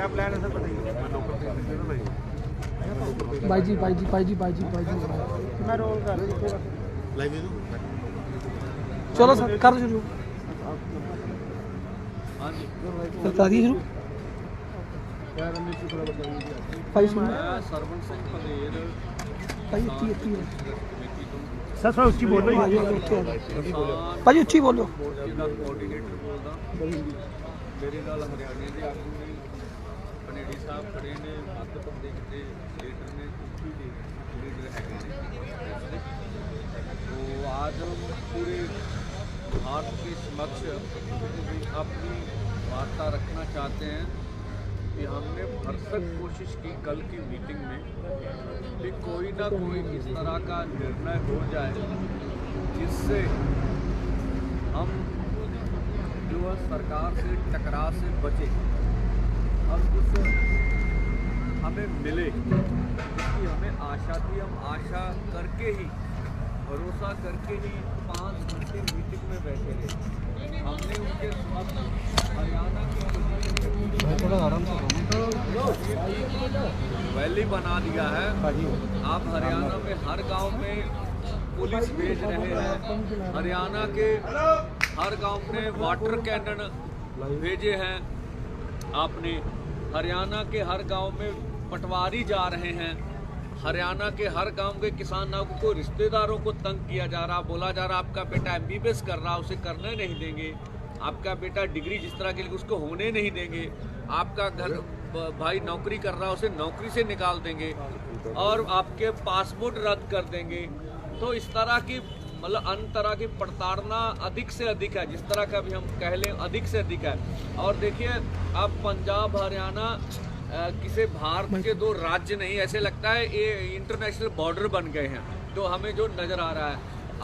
क्या प्लान है सर बताइए। भाई जी मैं रोल कर चलो सर कर शुरू बता दिए शुरू भाई सुन सरवण सिंह पलेर भाई ਉੱਚੀ है सर थोड़ा उसकी बोलो भाई ਉੱਚੀ बोलो ਕੋਆਰਡੀਨੇਟਰ ਬੋਲਦਾ ਮੇਰੇ ਨਾਲ ਹਰਿਆਣੇ ਦੇ ਆਗੂ ਨੇ ਪਨੇੜੀ ਸਾਹਿਬ ਖੜੇ ਨੇ ਮੱਧ ਪ੍ਰਦੇਸ਼ ਦੇ ਲੀਡਰ ਨੇ ਕੁਝ ਵੀ लीडर है। तो आज हम पूरे भारत के समक्ष अपनी वार्ता रखना चाहते हैं कि हमने भरसक कोशिश की कल की मीटिंग में कि कोई ना कोई इस तरह का निर्णय हो जाए जिससे हम जो है सरकार से टकराव से बचे और कुछ हमें मिले, इसकी हमें आशा थी। हम आशा करके ही, भरोसा करके ही 5 घंटे मीटिंग में बैठे रहे। हमने उनके समक्ष हरियाणा की वैली बना दिया है। आप हरियाणा में हर गांव में पुलिस भेज रहे हैं, हरियाणा के हर गांव में वाटर कैनन भेजे हैं आपने, हरियाणा के हर गांव में पटवारी जा रहे हैं, हरियाणा के हर गांव के किसानों को रिश्तेदारों को तंग किया जा रहा, बोला जा रहा आपका बेटा MBBS कर रहा उसे करने नहीं देंगे, आपका बेटा डिग्री जिस तरह के लिए उसको होने नहीं देंगे, आपका घर भाई नौकरी कर रहा उसे नौकरी से निकाल देंगे और आपके पासपोर्ट रद्द कर देंगे। तो इस तरह की मतलब अन्य तरह की प्रताड़ना अधिक से अधिक है, जिस तरह का भी हम कह लें अधिक से अधिक है। और देखिए अब पंजाब हरियाणा किसी भारत के 2 राज्य नहीं, ऐसे लगता है ये इंटरनेशनल बॉर्डर बन गए हैं। तो हमें जो नज़र आ रहा है,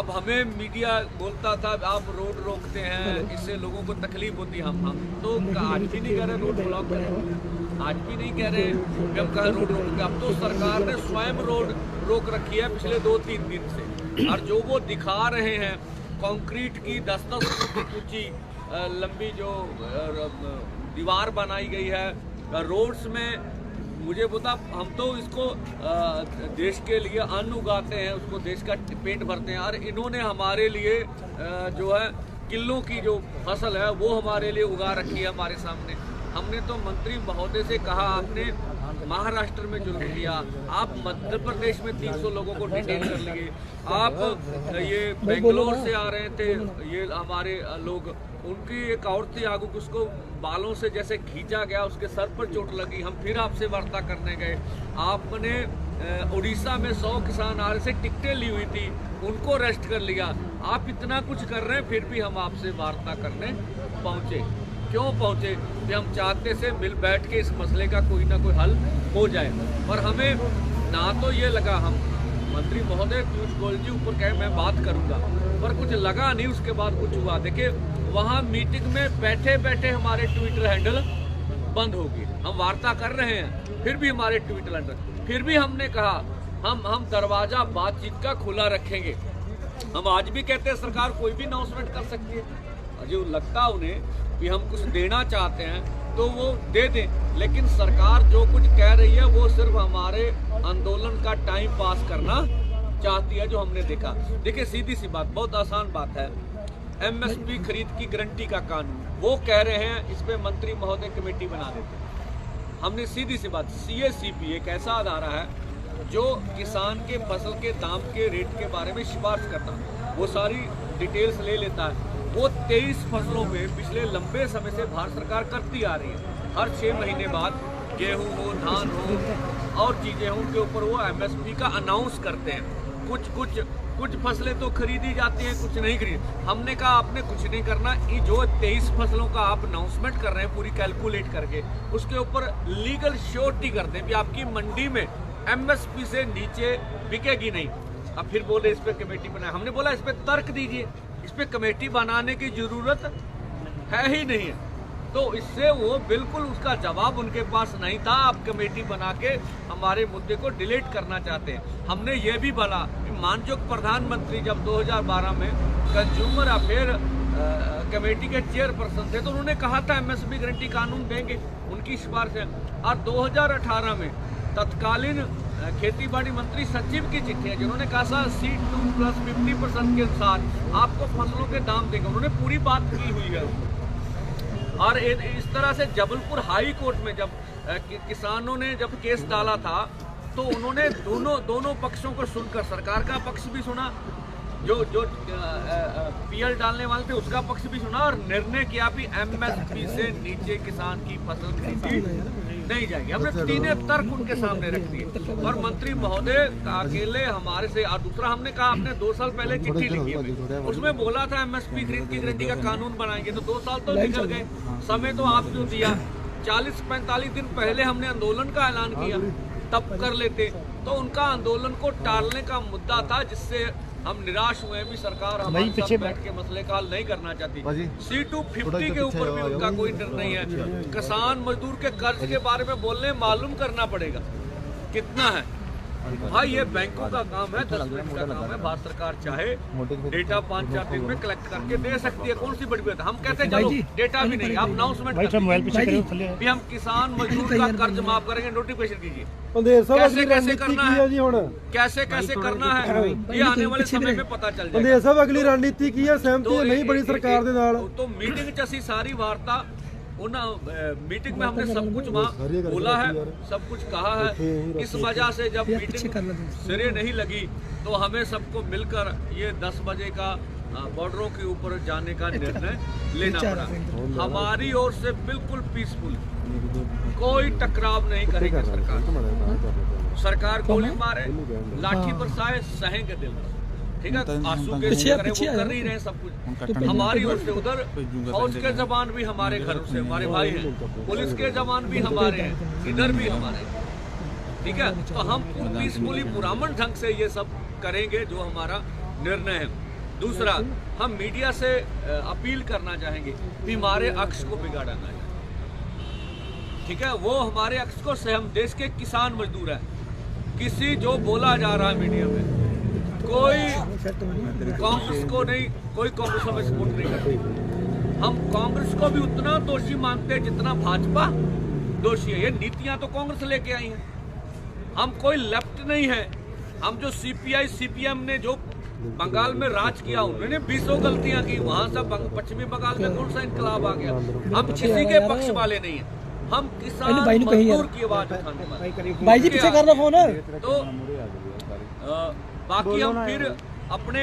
अब हमें मीडिया बोलता था आप रोड रोकते हैं इससे लोगों को तकलीफ होती है। हम तो आज भी नहीं कह रहे रोड ब्लॉक करें, आज भी नहीं कह रहे कि हम कहें रोड रोक। अब तो सरकार ने स्वयं रोड रोक रखी है पिछले 2-3 दिन से, और जो वो दिखा रहे हैं कंक्रीट की 10-10 फुट ऊंची लंबी जो दीवार बनाई गई है रोड्स में, मुझे बता हम तो इसको देश के लिए अन्न उगाते हैं, उसको देश का पेट भरते हैं, और इन्होंने हमारे लिए जो है किलों की जो फसल है वो हमारे लिए उगा रखी है हमारे सामने। हमने तो मंत्री महोदय से कहा आपने महाराष्ट्र में जुल्म किया, आप मध्य प्रदेश में 300 लोगों को डिटेन कर लिए, आप ये बेंगलोर से आ रहे थे ये हमारे लोग, उनकी एक और थी आगू उसको बालों से जैसे खींचा गया, उसके सर पर चोट लगी, हम फिर आपसे वार्ता करने गए। आपने उड़ीसा में 100 किसान आ रहे से टिकटें ली हुई थी, उनको अरेस्ट कर लिया। आप इतना कुछ कर रहे हैं फिर भी हम आपसे वार्ता करने पहुँचे। क्यों पहुँचे? कि हम चाहते से मिल बैठ के इस मसले का कोई ना कोई हल हो जाए। पर हमें ना तो ये लगा, हम मंत्री महोदय पीयूष गोयल जी ऊपर कहे मैं बात करूँगा, पर कुछ लगा नहीं, उसके बाद कुछ हुआ। देखिए वहाँ मीटिंग में बैठे बैठे हमारे ट्विटर हैंडल बंद हो गए, हम वार्ता कर रहे हैं फिर भी हमारे ट्विटर हैंडल, फिर भी हमने कहा हम दरवाजा बातचीत का खुला रखेंगे। हम आज भी कहते हैं सरकार कोई भी अनाउंसमेंट कर सकती है, जो लगता उन्हें कि हम कुछ देना चाहते हैं तो वो दे दें, लेकिन सरकार जो कुछ कह रही है वो सिर्फ हमारे आंदोलन का टाइम पास करना चाहती है, जो हमने देखा। देखिए सीधी सी बात, बहुत आसान बात है, MSP खरीद की गारंटी का कानून, वो कह रहे हैं इस पे मंत्री महोदय कमेटी बना देते हैं। हमने सीधी सी बात, CACP एक ऐसा अदारा है जो किसान के फसल के दाम के रेट के बारे में सिफारिश करता है, वो सारी डिटेल्स ले लेता है। वो 23 फसलों में पिछले लंबे समय से भारत सरकार करती आ रही है, हर 6 महीने बाद गेहूं हो, धान हो और चीज़ें हों उनके ऊपर वो MSP का अनाउंस करते हैं। कुछ फसलें तो खरीदी जाती हैं, कुछ नहीं खरीद। हमने कहा आपने कुछ नहीं करना, ये जो 23 फसलों का आप अनाउंसमेंट कर रहे हैं पूरी कैलकुलेट करके, उसके ऊपर लीगल श्योरिटी कर दें कि आपकी मंडी में MSP से नीचे बिकेगी नहीं। अब फिर बोले इस पर कमेटी बनाए, हमने बोला इस पर तर्क दीजिए, इस पर कमेटी बनाने की जरूरत है ही नहीं है। तो इससे वो बिल्कुल उसका जवाब उनके पास नहीं था, आप कमेटी बना के हमारे मुद्दे को डिलीट करना चाहते हैं। हमने ये भी बोला कि माननीय प्रधानमंत्री जब 2012 में कंज्यूमर अफेयर कमेटी के चेयरपर्सन थे, तो उन्होंने कहा था एमएसपी गारंटी कानून देंगे, उनकी सिफारिश है। और 2018 में तत्कालीन खेती बाड़ी मंत्री सचिव की चिट्ठी है जिन्होंने कहा था C2 प्लस 50% के अनुसार आपको फसलों के दाम देंगे, उन्होंने पूरी बात की हुई है। और इस तरह से जबलपुर हाई कोर्ट में जब किसानों ने जब केस डाला था तो उन्होंने दोनों पक्षों को सुनकर सरकार का पक्ष भी सुना, जो पीएल डालने वाले थे उसका पक्ष भी सुना, और निर्णय किया भी एमएसपी से नीचे किसान की फसल खरीदी नहीं जाएगी। हमने तीनों तर्क उनके सामने रख दिए और मंत्री महोदय अकेले हमारे से। और दूसरा हमने कहा आपने 2 साल पहले चिट्ठी लिखी है, उसमें बोला था एमएसपी खरीद की गारंटी का कानून बनाएंगे, तो 2 साल तो निकल गए, समय तो आप जो दिया 40-45 दिन पहले हमने आंदोलन का ऐलान किया, तब कर लेते। तो उनका आंदोलन को टालने का मुद्दा था जिससे हम निराश हुए भी सरकार हमारे साथ बैठ के मसले का हल नहीं करना चाहती। C250 के ऊपर भी उनका कोई निर्णय है। किसान मजदूर के कर्ज के बारे में बोलने मालूम करना पड़ेगा कितना है भाई, ये बैंकों का काम है, 10 मिनट का काम है। भारत सरकार चाहे डेटा 5-4 दिन में कलेक्ट करके दे सकती है, कौन सी बड़ी बात है। हम कहते हैं चलो डेटा भी नहीं, आप अनाउंसमेंट भी हम किसान मजदूर का कर्ज माफ करेंगे, नोटिफिकेशन कीजिए। कैसे कैसे करना है, कैसे कैसे करना है, ये आने वाले समय में पता चल जाएगा। अगली रणनीति की है, सहमति नहीं बड़ी सरकार दे नाल। तो मीटिंग च असीं सारी वार्ता मीटिंग में हमने सब कुछ वहाँ बोला है, सब कुछ कहा है। इस वजह से जब मीटिंग सिरे नहीं लगी तो हमें सबको मिलकर ये 10 बजे का बॉर्डरों के ऊपर जाने का निर्णय लेना पड़ा। हमारी ओर से बिल्कुल पीसफुल, कोई टकराव नहीं करेगी सरकार गोली मारे, लाठी बरसाए, सहेंगे दिल, ठीक है। आंसू के करे वो कर ही रहे सब कुछ। हमारी ओर से उधर फौज के जवान भी हमारे घरों से हमारे भाई हैं, पुलिस के जवान भी हमारे हैं, इधर भी हमारे, ठीक है। तो हम पीसफुली पुरामन ढंग से ये सब करेंगे जो हमारा निर्णय है। दूसरा, हम मीडिया से अपील करना चाहेंगे कि हमारे अक्ष को बिगाड़ा ना जाए, ठीक है। वो हमारे अक्ष को से हम देश के किसान मजदूर हैं। किसी जो बोला जा रहा है मीडिया में, कोई कांग्रेस को नहीं, कोई कांग्रेस हमें सपोर्ट नहीं करती। हम कांग्रेस को भी उतना दोषी मानते हैं जितना भाजपा दोषी है। ये नीतियां तो कांग्रेस लेके आई हैं, हम कोई लेफ्ट नहीं है। हम जो सीपीआई सीपीएम ने जो बंगाल में राज किया, उन्होंने 20 गलतियां की, वहां से पश्चिमी बंगाल में कौन सा इनकलाब आ गया। हम किसी के पक्ष वाले नहीं है, हम किसान मजदूर की आवाज उठाने वाले। भाई जी पीछे करना फोन है। तो बाकी हम फिर अपने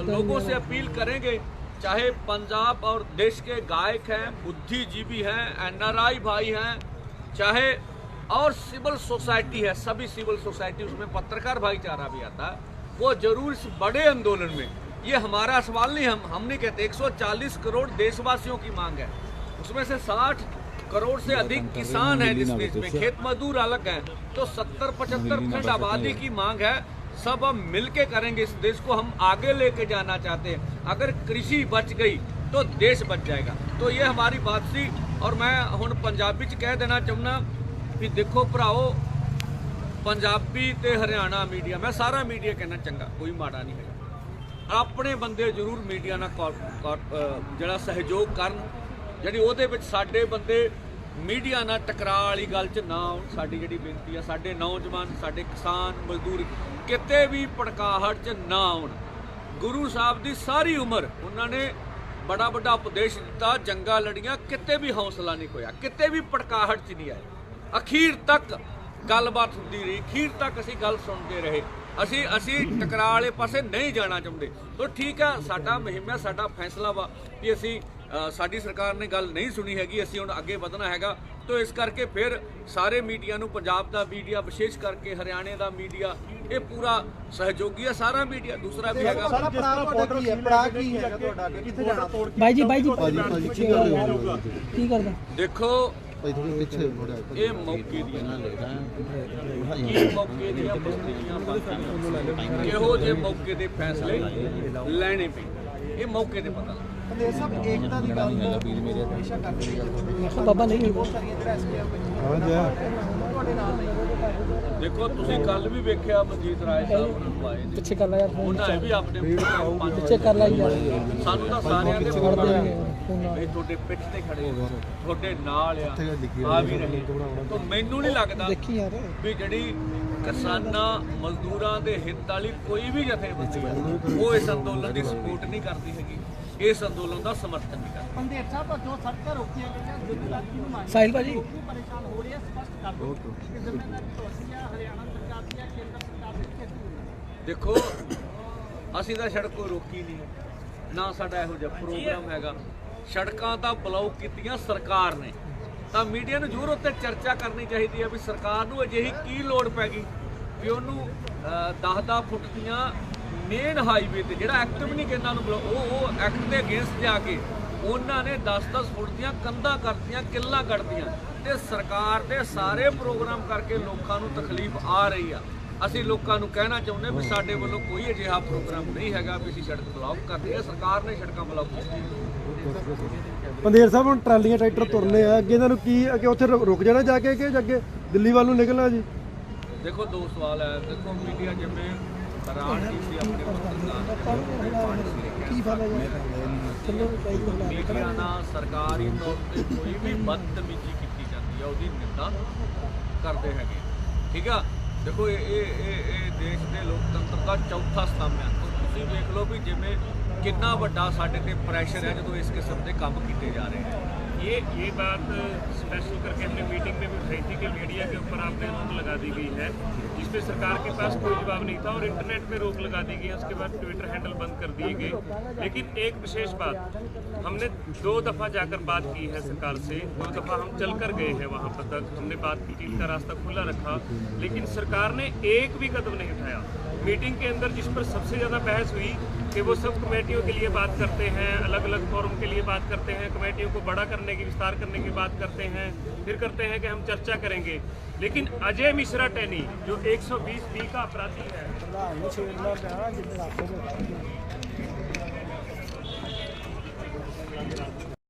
लोगों से अपील करेंगे, चाहे पंजाब और देश के गायक हैं, बुद्धिजीवी हैं, एनआरआई भाई हैं, चाहे और सिविल सोसाइटी है, सभी सिविल सोसाइटी, उसमें पत्रकार भाईचारा भी आता है, वो जरूर इस बड़े आंदोलन में, ये हमारा सवाल नहीं, हम नहीं कहते, 140 करोड़ देशवासियों की मांग है, उसमें से 60 करोड़ से अधिक किसान हैं इस देश में, खेत मजदूर अलग हैं, तो 70-75% आबादी की मांग है। सब हम मिलके करेंगे, इस देश को हम आगे लेके जाना चाहते हैं। अगर कृषि बच गई तो देश बच जाएगा। तो ये हमारी बात सी। और मैं हुण पंजाबी च कह देना चाहना कि देखो भराओ, पंजाबी ते हरियाणा मीडिया, मैं सारा मीडिया कहना चंगा, कोई माड़ा नहीं है। अपने बंदे जरूर मीडिया नाल जिहड़ा सहयोग करन, जिहड़ी ओहदे विच साडे बंदे मीडिया नाल टकराव वाली गल च ना आउण। साडी जिहड़ी बेनती है, साडे नौजवान, साडे किसान मजदूर किते भी भड़काहट च ना आउण। गुरु साहब दी सारी उम्र उन्होंने बड़ा बड़ा उपदेश दिता, जंगा लड़ियां, किते भी हौसला नहीं खोया, किते भी भड़काहट च नहीं आए, अखीर तक गलबात होंदी रही, अखीर तक असीं गल सुनते रहे। असी टकराव वाले पासे नहीं जाना चाहते। तो ठीक है, साडा मुहिम है, साडा फैसला वा कि असी साडी सरकार ने गल नहीं सुनी हैगी, असी हुण अगे वधना हैगा। तो इस करके फिर सारे मीडिया नूं, पंजाब दा मीडिया विशेष करके, हरियाणे दा मीडिया, ये पूरा सहयोगी है, सारा मीडिया, दूसरा भी हैगा। भाई जी की करदा देखो ये मौके किहो जे मौके दे फैसले लैने पे, ये मौके दे पता बाबा नहीं ਦੇਖੋ ਤੁਸੀਂ ਕੱਲ ਵੀ ਵੇਖਿਆ ਮਨਜੀਤ ਰਾਏ ਸਾਹਿਬ ਉਹਨਾਂ ਨੂੰ ਆਏ ਨੇ, ਪਿੱਛੇ ਕਰ ਲੈ ਯਾਰ ਫੋਨ ਉਹਨਾਂ ਨੇ ਵੀ ਆਪਣੇ ਪਿੱਛੇ ਕਰ ਲੈ ਯਾਰ ਸਾਨੂੰ ਤਾਂ ਸਾਰਿਆਂ ਦੇ ਫੋਨ ਵੀ ਤੁਹਾਡੇ ਪਿੱਛ ਤੇ ਖੜੇ ਹੋ, ਤੁਹਾਡੇ ਨਾਲ ਆ ਵੀ ਰਹੇ ਤਾਂ ਮੈਨੂੰ ਨਹੀਂ ਲੱਗਦਾ ਦੇਖੀ ਯਾਰ ਵੀ ਜਿਹੜੀ ਕਿਸਾਨਾਂ ਮਜ਼ਦੂਰਾਂ ਦੇ ਹਿੱਤ ਵਾਲੀ ਕੋਈ ਵੀ ਜਥੇਬੰਦੀ ਹੈ ਉਹ ਇਸ ਅੰਦੋਲਨ ਦੀ ਸਪੋਰਟ ਨਹੀਂ ਕਰਦੀ ਹੈਗੀ, ਇਸ ਅੰਦੋਲਨ ਦਾ ਸਮਰਥਨ ਨਹੀਂ ਕਰਦੀ। ਪੰਦੇਰ ਸਾਹਿਬ ਜੋ ਸੜਕਾਂ ਰੋਕੀਆਂ ਗਈਆਂ ਜ਼ਿੰਮੇਵਾਰੀ ਨੂੰ ਮੰਨ ਸਾਹਿਲ ਭਾਜੀ ਪਰੇਸ਼ਾਨ ਹੋ ਰਹੇ ਸਪਸ਼ਟ ਕਰ ਦਿਓ ਕਿ ਜ਼ਿੰਮੇਵਾਰੀ ਤੁਹਾਡੀ ਹੈ, ਹਰਿਆਣਾ ਸਰਕਾਰ ਦੀ ਹੈ, ਕੇਂਦਰ ਸਰਕਾਰ ਦੀ ਹੈ। ਦੇਖੋ ਅਸੀਂ ਤਾਂ ਸੜਕ ਕੋਈ ਰੋਕੀ ਨਹੀਂ ਹੈ, ਨਾ ਸਾਡਾ ਇਹੋ ਜਿਹਾ ਪ੍ਰੋਗਰਾਮ ਹੈਗਾ। ਸੜਕਾਂ ਤਾਂ ਬਲੌਕ ਕੀਤੀਆਂ ਸਰਕਾਰ ਨੇ, ਤਾਂ ਮੀਡੀਆ ਨੂੰ ਜ਼ਰੂਰ ਉੱਤੇ ਚਰਚਾ ਕਰਨੀ ਚਾਹੀਦੀ ਹੈ ਵੀ ਸਰਕਾਰ ਨੂੰ ਅਜਿਹੀ ਕੀ ਲੋੜ ਪੈ ਗਈ ਵੀ ਉਹਨੂੰ 10-10 ਫੁੱਟ ਦੀਆਂ ਮੇਨ ਹਾਈਵੇ ਤੇ ਜਿਹੜਾ ਐਕਟ ਵੀ ਨਹੀਂ ਕਹਿੰਦਾ ਉਹਨੂੰ ਉਹ ਐਕਟ ਦੇ ਅਗੇਂਸਟ ਜਾ ਕੇ ਉਹਨਾਂ ਨੇ 10-10 ਫੁੱਟ ਦੀਆਂ ਕੰਧਾਂ ਕਰਤੀਆਂ, ਕਿੱਲਾਂ ਕੱਢਤੀਆਂ ਤੇ ਸਰਕਾਰ ਦੇ ਸਾਰੇ ਪ੍ਰੋਗਰਾਮ ਕਰਕੇ ਲੋਕਾਂ ਨੂੰ ਤਕਲੀਫ ਆ ਰਹੀ ਆ। ਅਸੀਂ ਲੋਕਾਂ ਨੂੰ ਕਹਿਣਾ ਚਾਹੁੰਦੇ ਵੀ ਸਾਡੇ ਵੱਲੋਂ ਕੋਈ ਅਜਿਹਾ ਪ੍ਰੋਗਰਾਮ ਨਹੀਂ ਹੈਗਾ ਵੀ ਅਸੀਂ ਸੜਕ ਬਲੌਕ ਕਰਨੀ ਹੈ, ਸਰਕਾਰ ਨੇ ਸੜਕਾਂ ਬਲੌਕ ਕੀਤੀਆਂ। ਪੰਦੇਰ ਸਾਹਿਬ ਹੁਣ ਟਰਾਲੀਆਂ ਟਰੈਕਟਰ ਤੁਰਨੇ ਆ, ਅੱਗੇ ਇਹਨਾਂ ਨੂੰ ਕੀ ਅੱਗੇ ਉੱਥੇ ਰੁਕ ਜਾਣਾ ਜਾ ਕੇ ਕਿ ਅੱਗੇ ਦਿੱਲੀ ਵੱਲ ਨੂੰ ਨਿਕਲਣਾ ਜੀ? ਦੇਖੋ ਦੋ ਸਵਾਲ ਹੈ। ਦੇਖੋ ਮੀਡੀਆ ਜਿਵੇਂ ਰਾਜਨੀਤੀ ਸੀ ਆਪਣੇ ਪੱਤਰਕਾਰ ਕੀ ਫਾਇਦਾ ਯਾਰ ਮੀਡੀਆ ਨਾਲ ਸਰਕਾਰੀ ਤੌਰ ਤੇ ਕੋਈ ਵੀ ਬਦਤਮੀਜ਼ੀ ਕੀਤੀ ਜਾਂਦੀ ਹੈ ਉਹਦੀ ਨਿੰਦਾ ਕਰਦੇ ਹੈਗੇ, ਠੀਕ ਆ। ਦੇਖੋ ਇਹ ਦੇਸ਼ ਦੇ ਲੋਕਤੰਤਰ ਦਾ ਚੌਥਾ ਸਤੰਭ ਹੈ। ਤੁਸੀਂ ਵੇਖ ਲਓ ਵੀ ਜਿਵੇਂ कितना बड़ा साढ़े पे प्रेशर है जो इस किस्म के काम किए जा रहे हैं। ये बात स्पेशल करके हमने मीटिंग में भी उठाई थी कि मीडिया के ऊपर आपने रोक लगा दी गई है, जिसपे सरकार के पास कोई जवाब नहीं था, और इंटरनेट पे रोक लगा दी गई है। उसके बाद ट्विटर हैंडल बंद कर दिए गए। लेकिन एक विशेष बात, हमने 2 दफ़ा जाकर बात की है सरकार से, 2 दफ़ा हम चल कर गए हैं वहाँ पर तक, हमने बात की, टील का रास्ता खुला रखा, लेकिन सरकार ने एक भी कदम नहीं उठाया। मीटिंग के अंदर जिस पर सबसे ज़्यादा बहस हुई कि वो सब कमेटियों के लिए बात करते हैं, अलग अलग फोरम के लिए बात करते हैं, कमेटियों को बड़ा करने की, विस्तार करने की बात करते हैं, फिर करते हैं कि हम चर्चा करेंगे। लेकिन अजय मिश्रा टैनी जो 120B का अपराधी है,